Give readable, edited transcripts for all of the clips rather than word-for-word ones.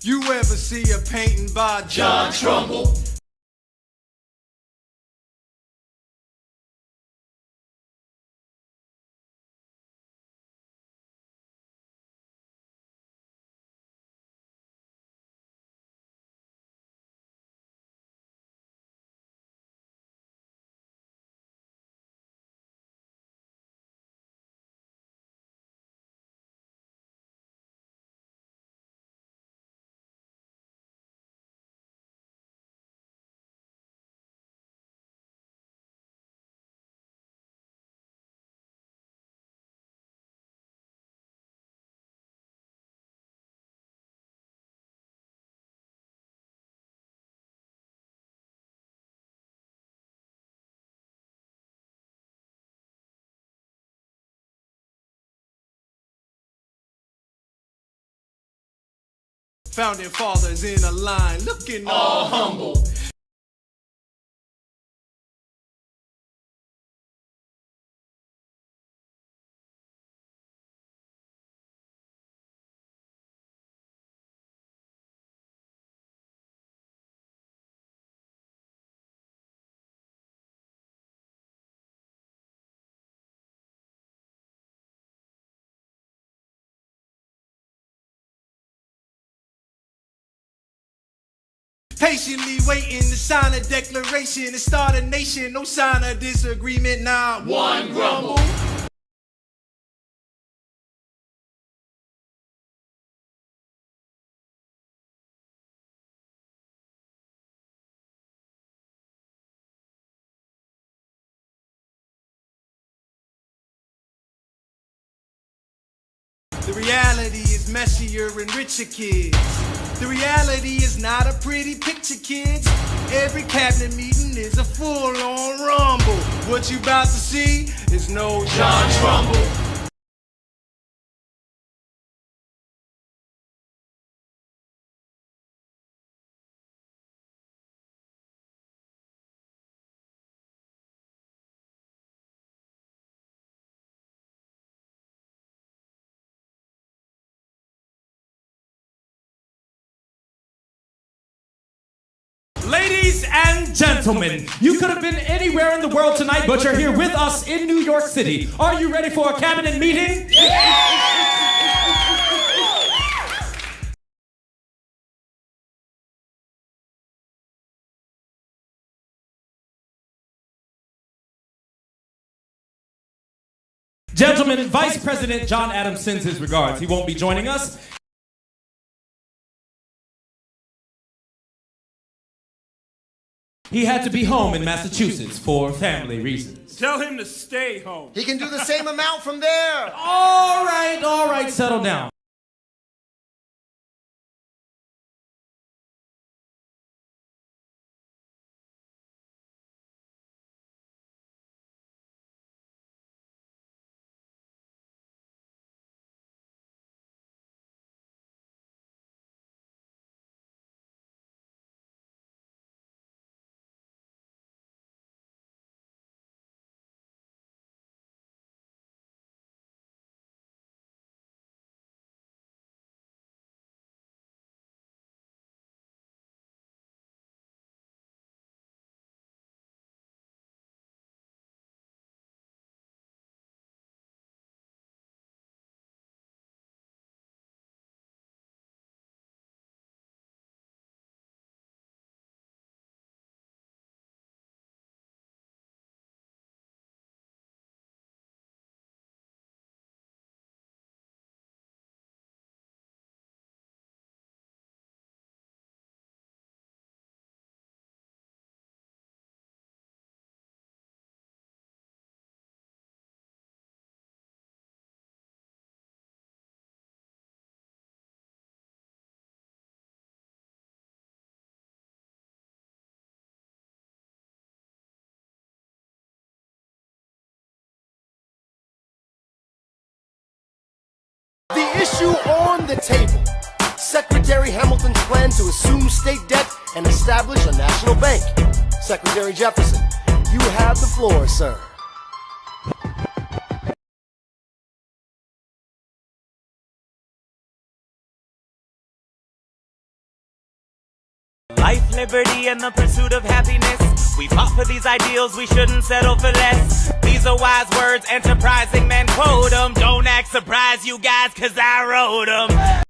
You ever see a painting by John Trumbull? Founding fathers in a line, looking all humble. Patiently waiting to sign a declaration and start a nation. No sign of disagreement, not one grumble. The reality is messier and richer, kids. The reality is not a pretty picture, kids. Every cabinet meeting is a full-on rumble. What you about to see is no John Trumbull. Ladies and gentlemen, you could have been anywhere in the world tonight, but you're here with us in New York City. Are you ready for a cabinet meeting? Gentlemen, Vice President John Adams sends his regards. He won't be joining us. He had to be home in Massachusetts for family reasons. Tell him to stay home. He can do the same amount from there. All right, settle down. The issue on the table. Secretary Hamilton's plan to assume state debt and establish a national bank. Secretary Jefferson, you have the floor, sir. Life, liberty, and the pursuit of happiness. We fought for these ideals, we shouldn't settle for less. These are wise words, enterprising men quote them. Don't act surprised, you guys, cause I wrote them.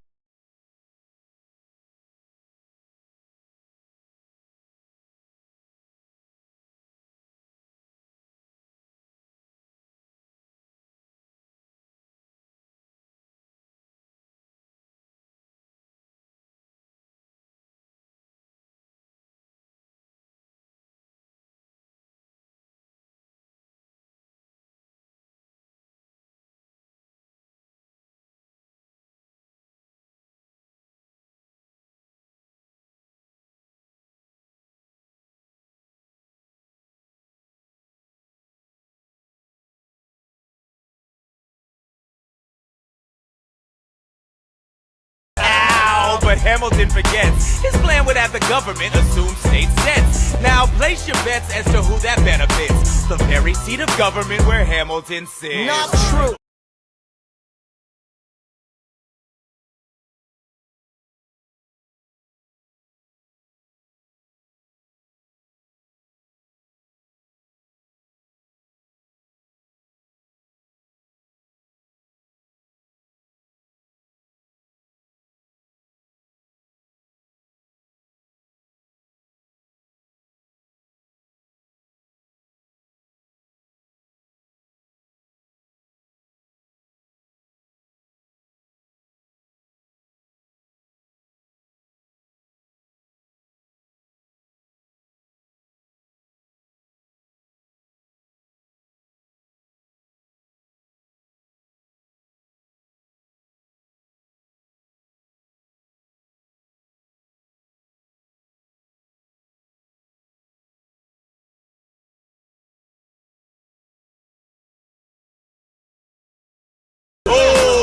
But Hamilton forgets his plan would have the government assume state debts. Now place your bets as to who that benefits. The very seat of government where Hamilton sits. Not true.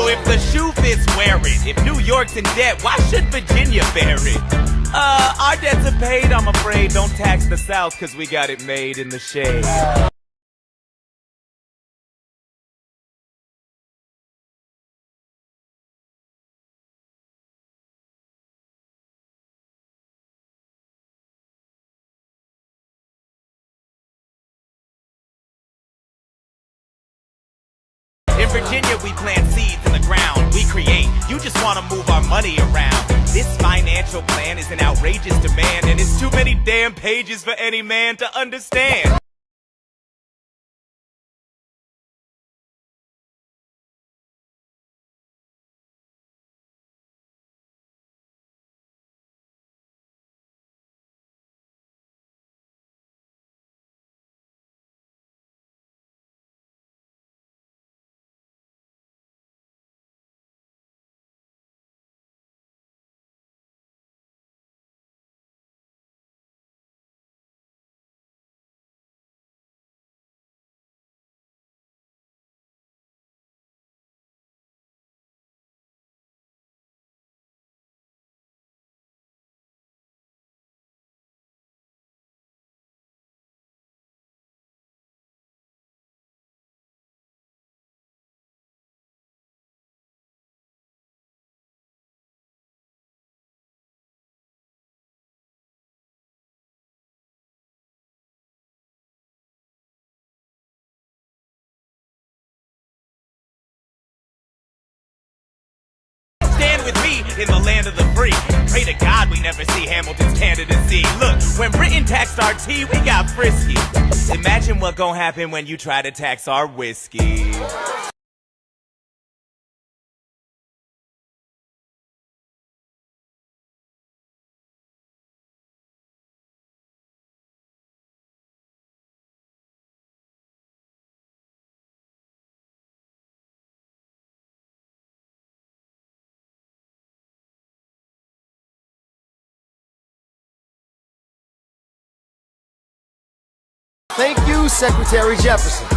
If the shoe fits, wear it. If New York's in debt, why should Virginia bear it? Our debts are paid, I'm afraid. Don't tax the South, cause we got it made in the shade. In Virginia, we plant seeds in the ground. We create. You just want to move our money around. This financial plan is an outrageous demand, and it's too many damn pages for any man to understand. Stand with me in the land of the free. Pray to God we never see Hamilton's candidacy. Look, when Britain taxed our tea, we got frisky. Imagine what gon' happen when you try to tax our whiskey. Thank you, Secretary Jefferson.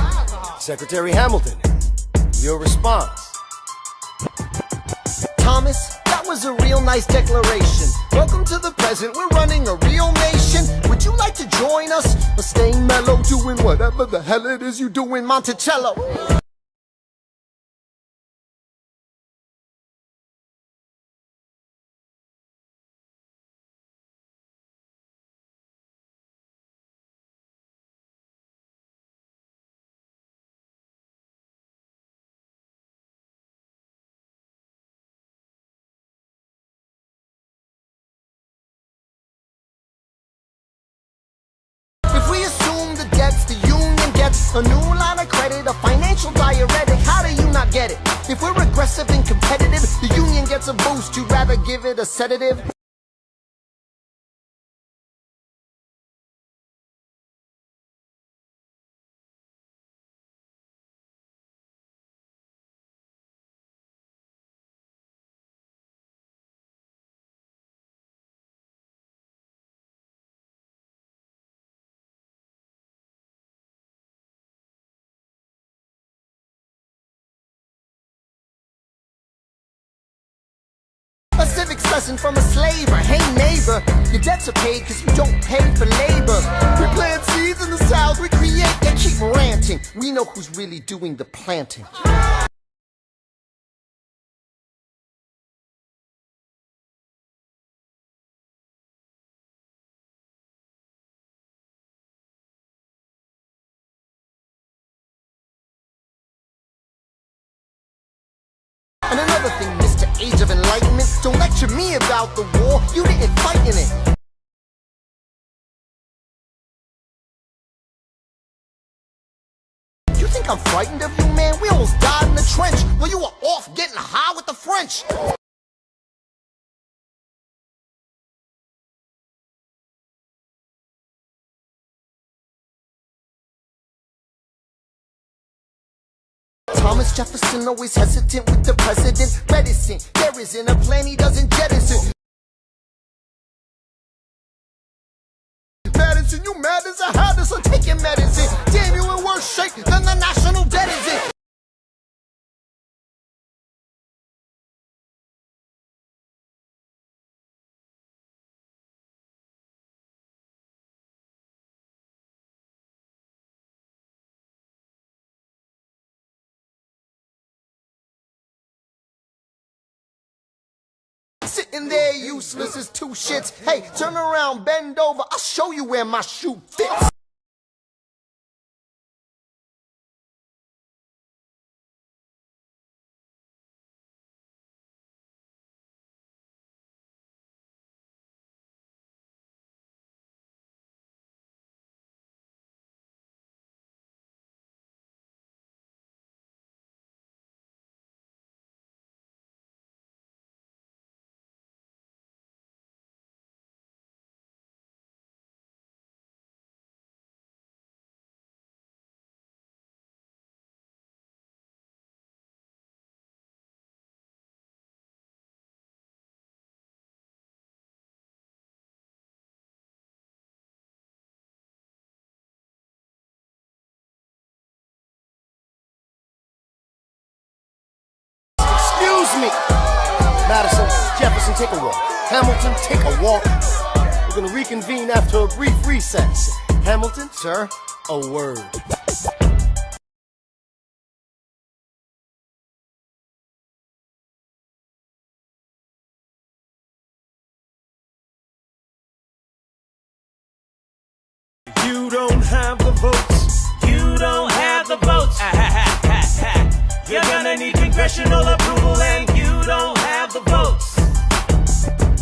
Secretary Hamilton, your response. Thomas, that was a real nice declaration. Welcome to the present, we're running a real nation. Would you like to join us? Or staying mellow, doing whatever the hell it is you do in Monticello? A new line of credit, a financial diuretic. How do you not get it? If we're aggressive and competitive, the union gets a boost. You'd rather give it a sedative? A civics lesson from a slaver. Hey neighbor, your debts are paid cause you don't pay for labor. We plant seeds in the south, we create, they keep ranting. We know who's really doing the planting. And another thing, Mr. Age of Enlightenment, don't lecture me about the war, you didn't fight in it. You think I'm frightened of you, man? We almost died in the trench while you were off getting high with the French. Thomas Jefferson always hesitant with the president. Reticent, there isn't a plan he doesn't jettison. Madison, you mad as a hatter, so take your medicine. Damn, you in worse shape than the national debt is in. Sitting there useless as two shits. Hey, turn around, bend over, I'll show you where my shoe fits. Excuse me. Madison, Jefferson, take a walk. Hamilton, take a walk. We're gonna reconvene after a brief recess. Hamilton, sir, a word. You don't have the votes. You don't have the votes. You're gonna need congressional approval and you don't have the votes.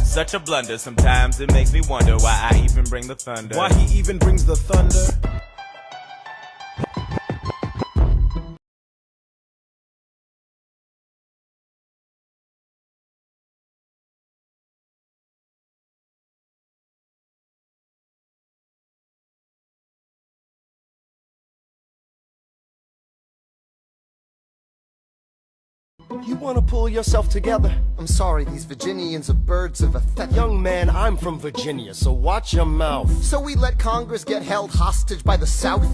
Such a blunder, sometimes it makes me wonder why I even bring the thunder. Why he even brings the thunder? You want to pull yourself together? I'm sorry, these Virginians are birds of a feather. Young man, I'm from Virginia, so watch your mouth. So we let Congress get held hostage by the South?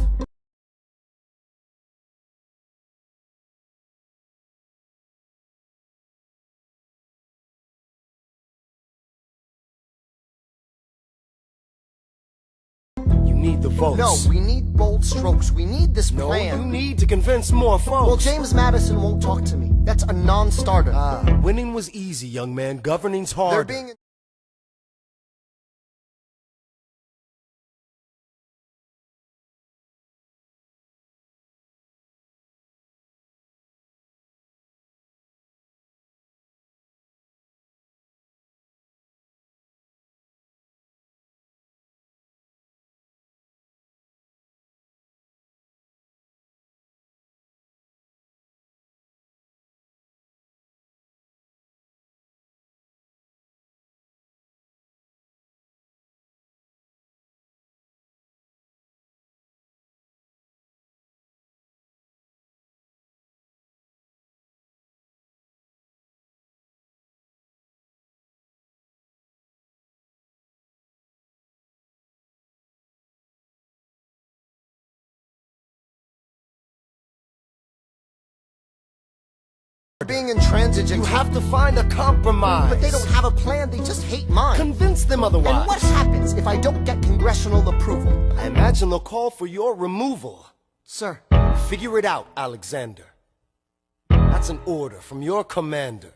You need the votes. No, we need bold strokes. We need this No, plan. you need to convince more folks. Well, James Madison won't talk to me. That's a non-starter. Winning was easy, young man. Governing's They're hard. being being intransigent. You have to find a compromise. But they don't have a plan, they just hate mine. Convince them otherwise. And what happens if I don't get congressional approval? I imagine they'll call for your removal. Sir. Figure it out, Alexander. That's an order from your commander.